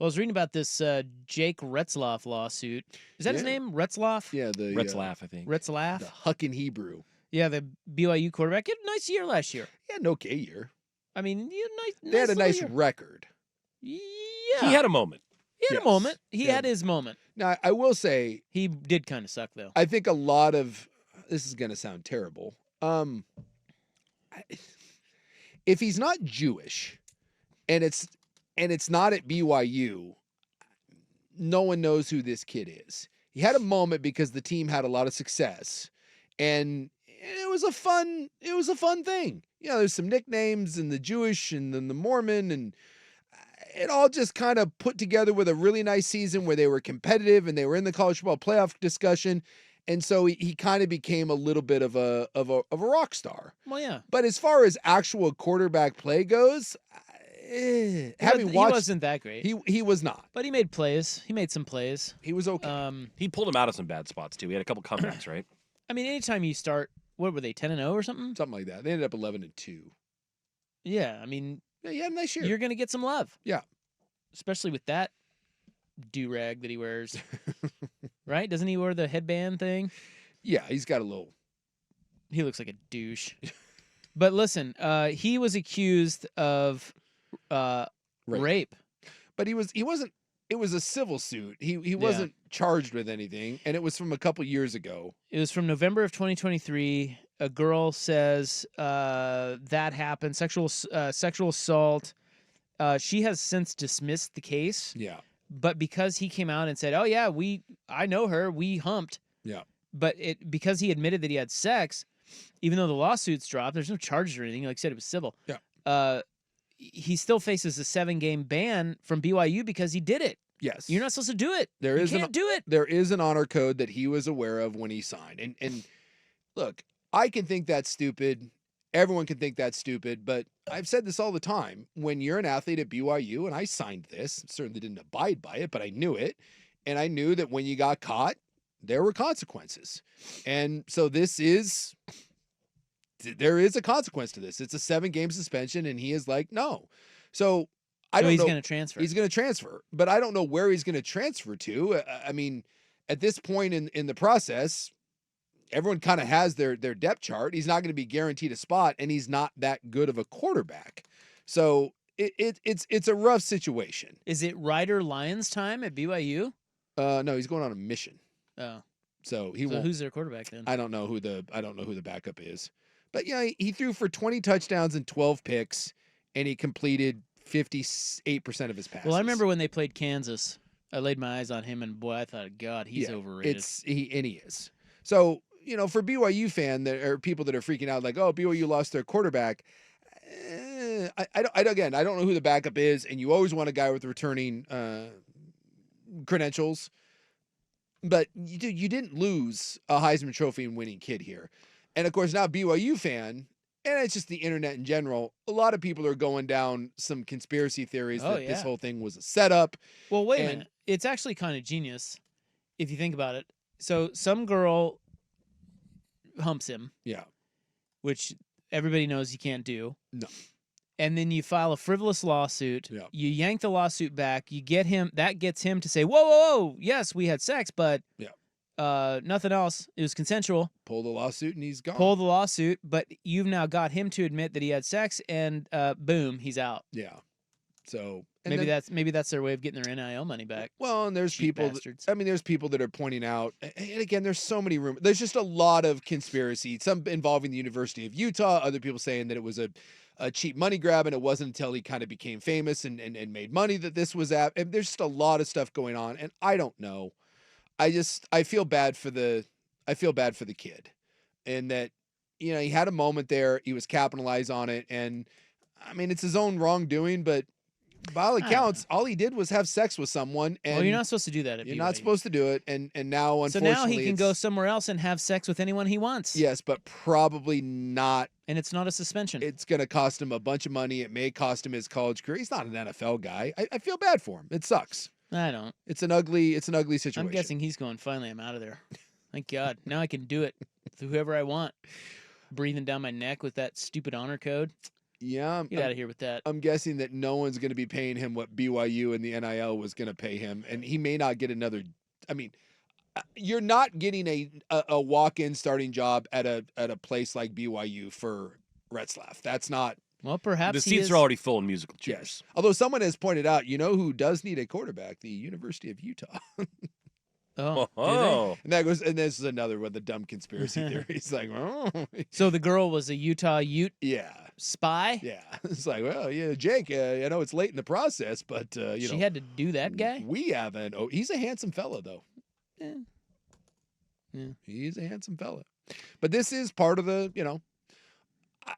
Well, I was reading about this Jake Retzlaff lawsuit. Is that his name? Retzlaff? Yeah, the Retzlaff, I think. Retzlaff? The Huckin Hebrew. Yeah, the BYU quarterback. He had a nice year last year. He had an okay year. I mean, he had a nice They had a nice year. record. Yeah. He had a moment. He had a moment. He had his moment. Now, I will say... He did kind of suck, though. I think a lot of... This is going to sound terrible. If he's not Jewish, and it's not at BYU, no one knows who this kid is. He had a moment because the team had a lot of success, and it was a fun thing. You know, there's some nicknames and the Jewish and then the Mormon, and it all just kind of put together with a really nice season where they were competitive and they were in the college football playoff discussion. And so he kind of became a little bit of a rock star. Well, yeah. But as far as actual quarterback play goes, having watched, he wasn't that great. He was not. But he made plays. He made some plays. He was okay. He pulled him out of some bad spots too. He had a couple comebacks, right? I mean, anytime you start, what were they, 10-0 or something? Something like that. They ended up 11-2. Yeah, I mean, yeah, he had a nice year. You're gonna get some love. Yeah, especially with that do-rag that he wears. Right? Doesn't he wear the headband thing? Yeah, he's got a little... He looks like a douche. But listen, he was accused of rape. But he wasn't... It was a civil suit. He wasn't charged with anything, and it was from a couple years ago. It was from November of 2023. A girl says that happened, sexual assault. She has since dismissed the case. Yeah. But because he came out and said, "Oh yeah, I know her, we humped." Yeah. But because he admitted that he had sex, even though the lawsuit's dropped, there's no charges or anything. Like I said, it was civil. Yeah. He still faces a 7-game ban from BYU because he did it. Yes. You're not supposed to do it. You can't do it. There is an honor code that he was aware of when he signed. And look, I can think that's stupid. Everyone can think that's stupid, but I've said this all the time. When you're an athlete at BYU, and I signed this, certainly didn't abide by it, but I knew it. And I knew that when you got caught, there were consequences. And so there is a consequence to this. It's a 7-game suspension, and he is like, no. So I don't know. He's going to transfer. He's going to transfer, but I don't know where he's going to transfer to. I mean, at this point in the process, everyone kind of has their depth chart. He's not going to be guaranteed a spot, and he's not that good of a quarterback. So it's a rough situation. Is it Ryder Lyons time at BYU? No, he's going on a mission. Oh, so won't. Who's their quarterback then? I don't know who the backup is, but yeah, he threw for 20 touchdowns and 12 picks, and he completed 58% of his passes. Well, I remember when they played Kansas. I laid my eyes on him, and boy, I thought, God, he's overrated. He is. So, you know, for BYU fan, there are people that are freaking out like, oh, BYU lost their quarterback. I don't know who the backup is, and you always want a guy with returning credentials. But you didn't lose a Heisman Trophy winning kid here. And, of course, now BYU fan, and it's just the internet in general, a lot of people are going down some conspiracy theories that this whole thing was a setup. Well, wait a minute. It's actually kind of genius if you think about it. So some girl humps him. Yeah. Which everybody knows you can't do. No. And then you file a frivolous lawsuit. Yeah. You yank the lawsuit back. You get him. That gets him to say, whoa, whoa, whoa. Yes, we had sex, but nothing else. It was consensual. Pull the lawsuit and he's gone. Pull the lawsuit, but you've now got him to admit that he had sex, and boom, he's out. Yeah. So maybe that's their way of getting their NIL money back. Well, and there's people. There's people that are pointing out, and again, there's so many rumors. There's just a lot of conspiracy. Some involving the University of Utah. Other people saying that it was a cheap money grab, and it wasn't until he kind of became famous and made money that this was at. And there's just a lot of stuff going on, and I don't know. I feel bad for the kid, and that he had a moment there. He was capitalized on it, and I mean it's his own wrongdoing, but by all accounts, all he did was have sex with someone. And well, you're not supposed to do that. At you're BYU. not supposed to do it, and now unfortunately, so now he can go somewhere else and have sex with anyone he wants. Yes, but probably not. And it's not a suspension. It's going to cost him a bunch of money. It may cost him his college career. He's not an NFL guy. I feel bad for him. It sucks. I don't. It's an ugly situation. I'm guessing he's going, finally, I'm out of there. Thank God. Now I can do it to whoever I want. Breathing down my neck with that stupid honor code. Yeah. Get out of here with that. I'm guessing that no one's going to be paying him what BYU and the NIL was going to pay him, and he may not get another. I mean, you're not getting a walk-in starting job at a place like BYU for Retzlaff. That's not. Well, perhaps the seats are already full in musical chairs. Yes. Although someone has pointed out, you know who does need a quarterback? The University of Utah. Oh, and that goes, and this is another one of the dumb conspiracy theories. Like, oh, so the girl was a Utah Ute spy? Yeah. It's like, well, yeah, Jake, I know it's late in the process, but, you know. She had to do that guy? We haven't. Oh, he's a handsome fella, though. Yeah. He's a handsome fella. But this is part of the, you know,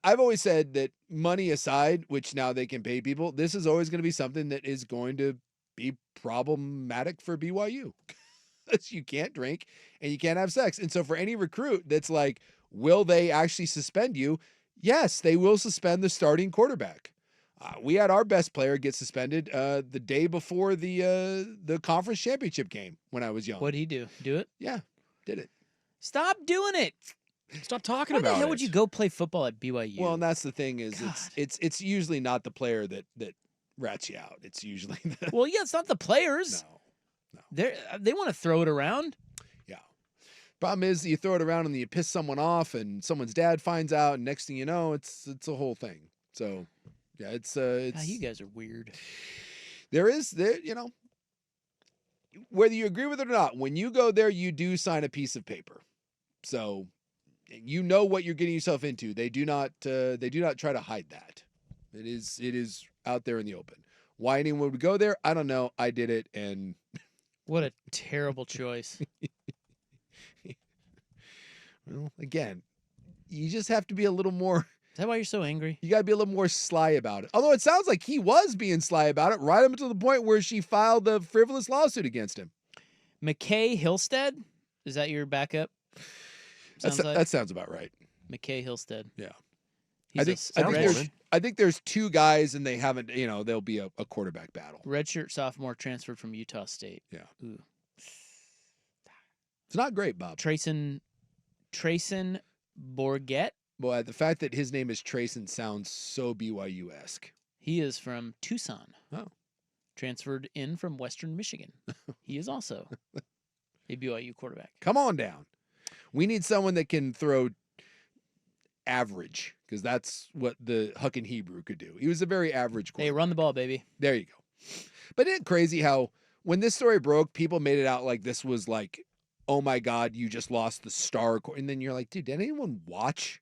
I've always said that money aside, which now they can pay people, this is always going to be something that is going to be problematic for BYU. You can't drink and you can't have sex. And so for any recruit that's like, will they actually suspend you? Yes, they will suspend the starting quarterback. We had our best player get suspended the day before the conference championship game when I was young. What'd he do? Do it? Yeah, did it. Stop doing it. Stop talking Why about it. Why the hell would you go play football at BYU? Well, and that's the thing is it's usually not the player that rats you out. It's usually the Well, yeah, it's not the players. No. They want to throw it around. Yeah. Problem is you throw it around and you piss someone off and someone's dad finds out and next thing you know it's a whole thing. So, yeah, it's God, you guys are weird. There, you know, whether you agree with it or not, when you go there you do sign a piece of paper. So, you know what you're getting yourself into. They do not try to hide that. It is out there in the open. Why anyone would go there, I don't know. I did it, and what a terrible choice. Well, again, you just have to be a little more. Is that why you're so angry? You got to be a little more sly about it. Although it sounds like he was being sly about it right up until the point where she filed the frivolous lawsuit against him. McKay Hillstead? Is that your backup? That sounds about right. McKay Hillstead. Yeah. I think there's two guys and they haven't, you know, there'll be a quarterback battle. Redshirt sophomore transferred from Utah State. Yeah. Ooh. It's not great, Bob. Trayson Bourget. Boy, the fact that his name is Trayson sounds so BYU-esque. He is from Tucson. Oh. Transferred in from Western Michigan. He is also a BYU quarterback. Come on down. We need someone that can throw average, because that's what the Huckin Hebrew could do. He was a very average quarterback. Hey, run the ball, baby. There you go. But isn't it crazy how when this story broke, people made it out like this was like, oh my God, you just lost the star. And then you're like, dude, did anyone watch?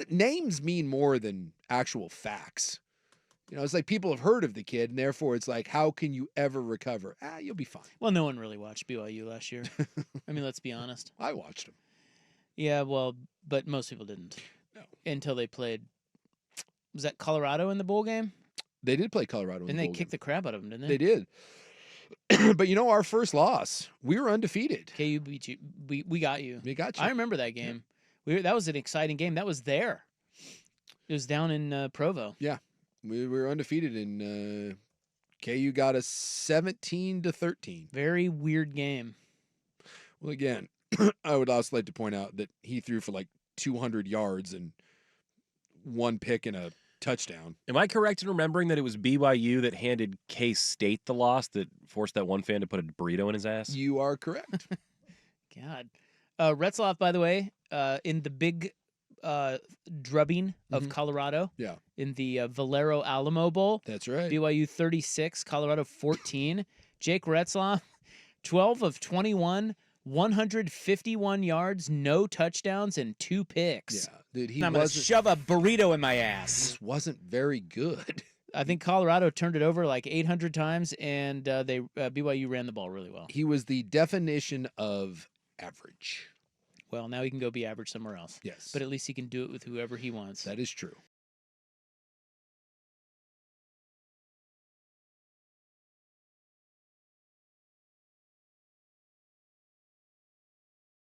Names mean more than actual facts. You know, it's like people have heard of the kid, and therefore it's like, how can you ever recover? You'll be fine. Well, no one really watched BYU last year. I mean, let's be honest. I watched him. Yeah, well, but most people didn't. No. Until they played. Was that Colorado in the bowl game? They did play Colorado in the bowl game. And they kicked the crap out of them, didn't They they? did. But you know, our first loss, we were undefeated. KU beat you. We got you. We got you. I remember that game. Yeah. That was an exciting game. That was there. It was down in Provo. Yeah. We were undefeated, and KU got us 17-13. Very weird game. Well, again, I would also like to point out that he threw for like 200 yards and one pick and a touchdown. Am I correct in remembering that it was BYU that handed K-State the loss that forced that one fan to put a burrito in his ass? You are correct. God. Retzlaff, by the way, in the big drubbing of Colorado. Yeah. In the Valero Alamo Bowl. That's right. BYU 36, Colorado 14. Jake Retzlaff, 12 of 21, 151 yards, no touchdowns, and 2 picks. Yeah, dude, I'm going to shove a burrito in my ass. He wasn't very good. I think Colorado turned it over like 800 times, and BYU ran the ball really well. He was the definition of average. Well, now he can go be average somewhere else. Yes. But at least he can do it with whoever he wants. That is true.